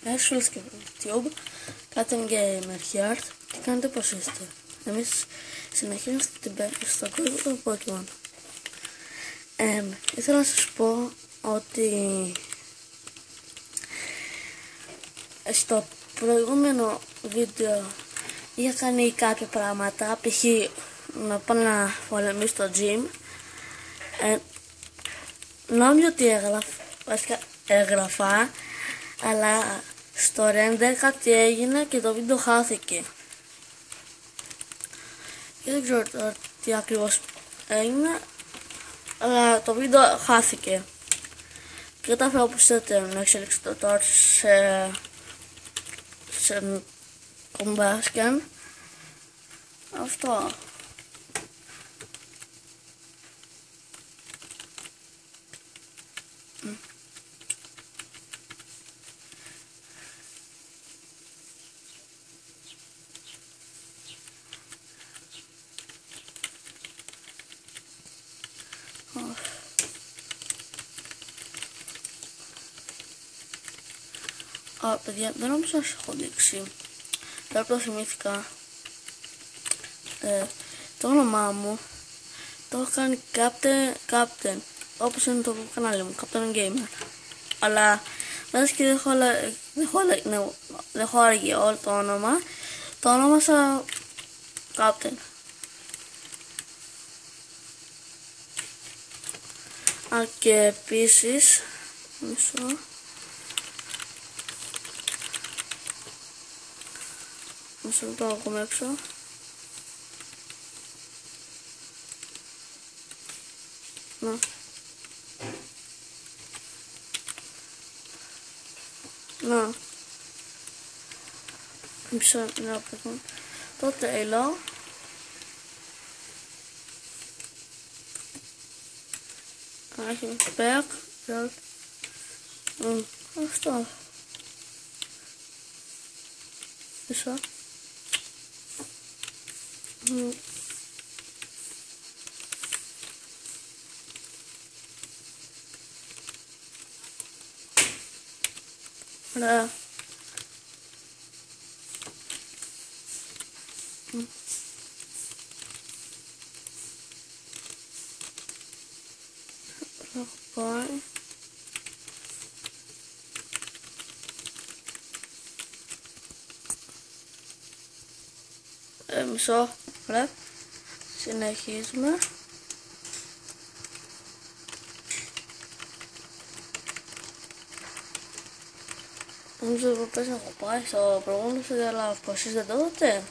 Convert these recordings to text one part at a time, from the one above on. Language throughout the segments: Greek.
Γεια σας φίλες και YouTube, Captain Gamer Heart. Τι κάνετε, πως είστε? Εμείς συνεχίζουμε στην στον κόσμο των Pokemon. Ήθελα να σας πω ότι στο προηγούμενο βίντεο είχα κάνει κάποια πράγματα, π.χ. να πάω να πολεμήσω στο gym. Νόμιζα ότι έγραφα, αλλά στο render κάτι έγινε και το βίντεο χάθηκε. Και δεν ξέρω τι ακριβώς έγινε, αλλά το βίντεο χάθηκε. Και όταν θα αποφασίσετε να εξελίξετε το torch σε Combustion, αυτό. Παιδιά, δεν νομίζω να σας έχω δείξει. Τώρα το θυμήθηκα. Το όνομά μου το έχω κάνει Captain, όπως είναι το κανάλι μου, Captain Gamer. Αλλά μέσα και δεν χώραγε όλο το όνομα. Το ονόμασα Captain. Και επίσης μισό λεπτό ακόμα έξω. Να μισό λεπτό. Το τέλο έχει back. Αυτό. Μισό. Ωραία. Πάει. Μισό. Ωραία. Συνεχίζουμε. Νομίζω ότι πες να έχω πάει στο προηγούμενο βίντεο, αλλά πως εσείς δεν το δείτε.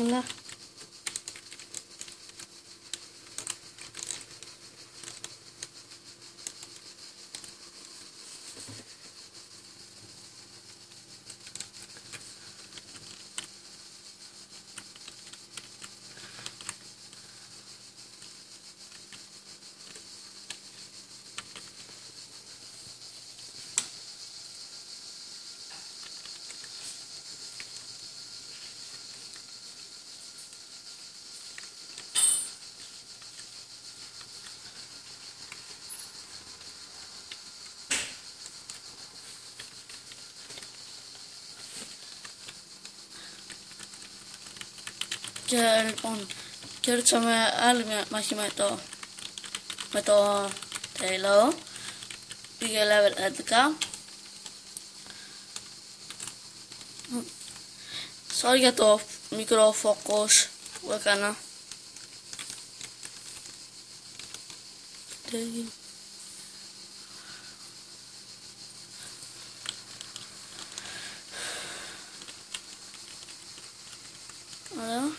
Όλα. Και λοιπόν κέρδισαμε άλλη μια μάχη με το Taylor. Πήγε level 11. Sorry για το μικρό focus που έκανα. Ωραία.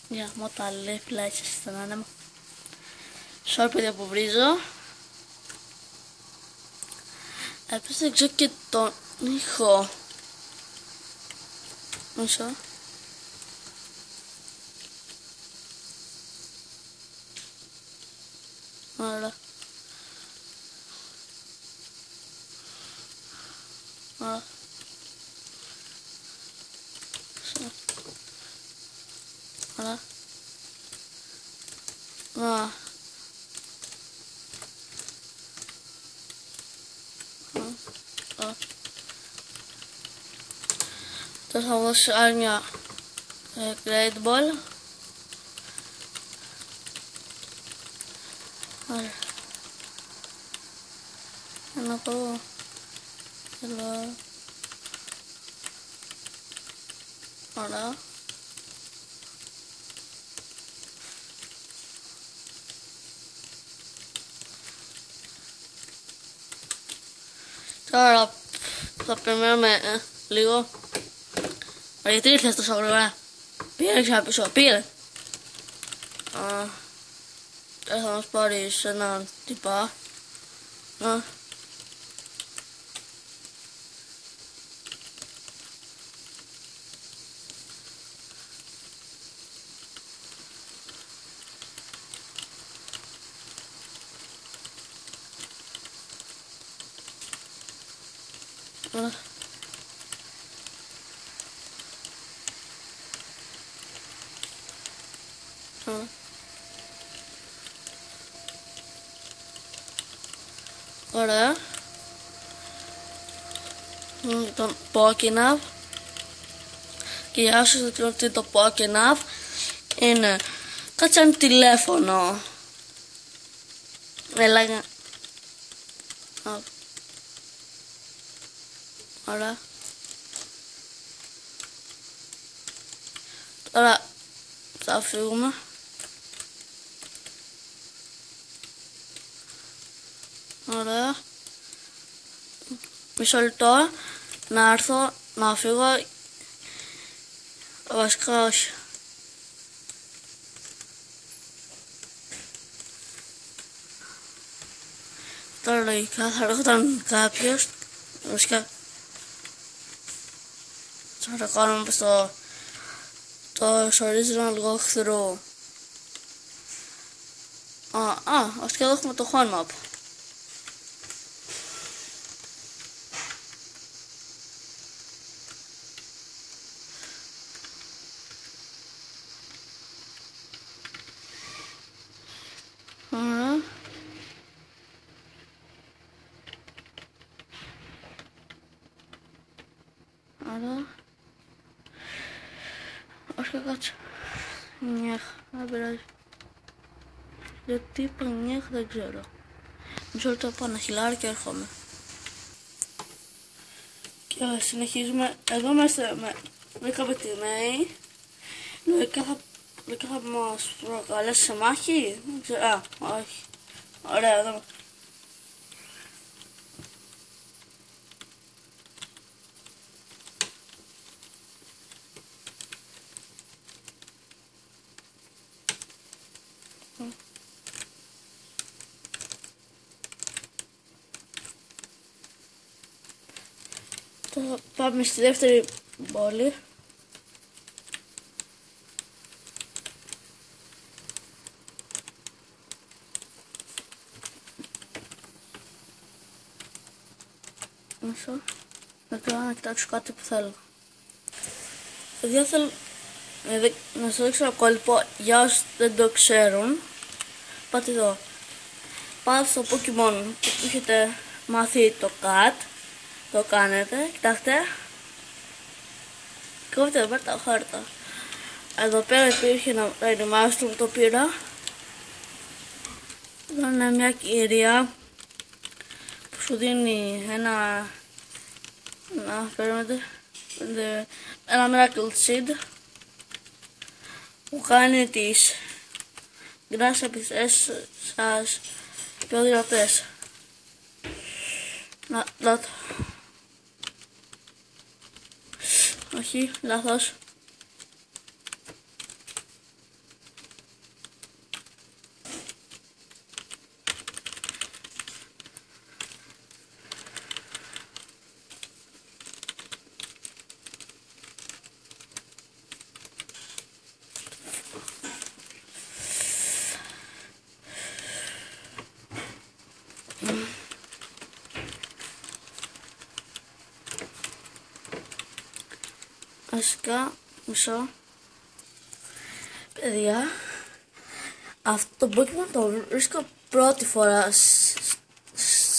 Για μότα λέει φυλάξεις στον άνεμο. Sorry παιδιά που βρίζω. Επίσης δεν ξέρω και τον ήχο. Μισό. Ωραία. Ωραία. Ωραία. Ωραία. Τώρα θα δώσω άλλη μια Great Ball. Ωραία. Ένα από εδώ. Έλα. Ωραία. Τώρα θα περιμένουμε λίγο. Γιατί ήρθες τόσο γρήγορα? Πήγαινε ξανά πίσω, πήγαινε. Τώρα θα μας πάρεις έναν τυπά. Ωραία. Τον Pokinav. Και για όσους δεν ξέρουν τι είναι το Pokinav, είναι κάτι σαν τηλέφωνο. Έλαγα. Ωραία. Τώρα θα φύγουμε. Ωραία. Μισό λεπτό να έρθω να φύγω. Βασικά όχι. Τώρα λογικά θα έρχονταν κάποιος. Βασικά θα το κάνουμε το original walkthrough. Βασικά εδώ έχουμε το home map. Άρα όχι κάτσε. Νιάχ, δεν πειράζει. Γιατί είπα νιάχ δεν ξέρω. Μισό λεπτό πάω ένα χιλάρι και έρχομαι. Και συνεχίζουμε. Εδώ είμαστε με 10 πετυμένοι. Λογικά θα μας προκαλέσει σε μάχη. Δεν ξέρω. Όχι. Ωραία, εδώ. Τώρα πάμε στη δεύτερη πόλη. Μισό. Να κοιτάξω κάτι που θέλω. Παιδιά θέλω να σας δείξω ένα κόλπο για όσους δεν το ξέρουν. Πάτε εδώ. πάτε στο Pokemon που έχετε μάθει το cut, το κάνετε, κοιτάξτε, κόβετε εδώ πέρα τα χάρτα. Εδώ πέρα υπήρχε ένα Maelstrom, το πήρα. Εδώ είναι μια κυρία που σου δίνει ένα Miracle Seed που κάνει τις γκράσες επιθέσεις σας πιο δυνατές. Όχι, λάθος. Βασικά, μισό. Παιδιά, αυτό το Pokemon το βρίσκω πρώτη φορά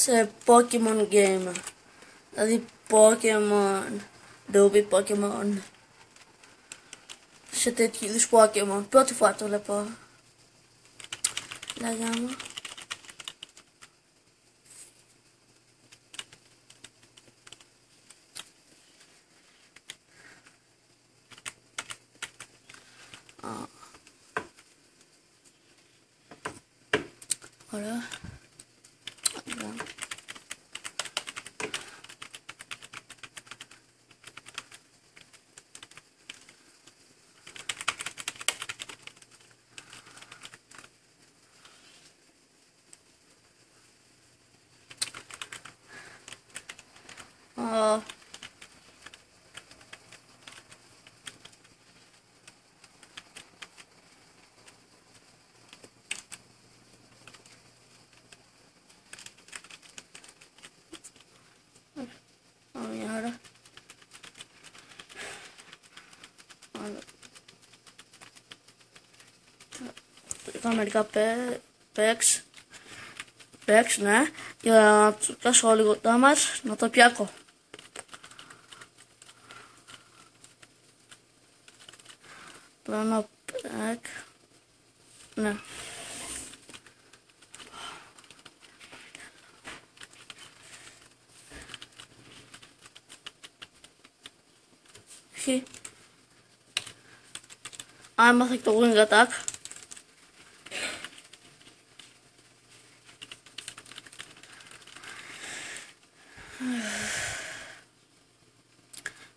σε Pokemon game. Δηλαδή Pokemon, Ruby Pokemon, σε τέτοιου είδους Pokemon. Πρώτη φορά το βλέπω. Λάγια μου. Ωραία. Μια ώρα. Είχα μερικά παίξ, ναι, για να του πιάσω λίγο τα μας, να το πιάκω. Πλάνο παίκ, ναι. Άμαθα και το Wing Attack.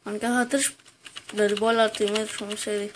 Αν είχα τρεις μπερμπόλα τη μέτρη μου σε ήδη.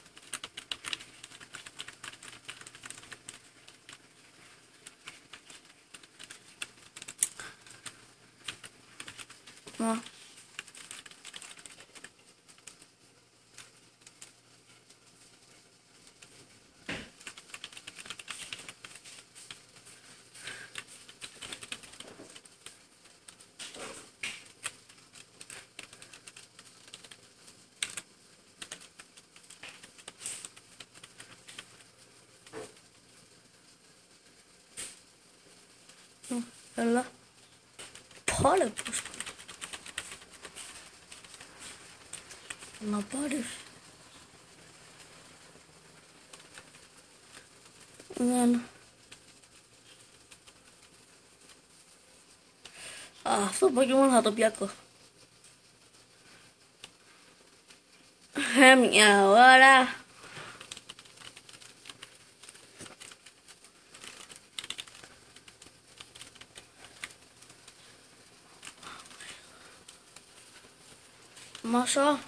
Έλα. Πόλεμος. Να πάρεις. Ναι. Αυτό το Pokemon θα το πιάκω. Μια ώρα. Μάσα,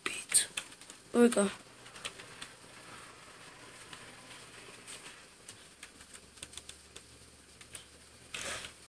Πίτσα. Βρήκα.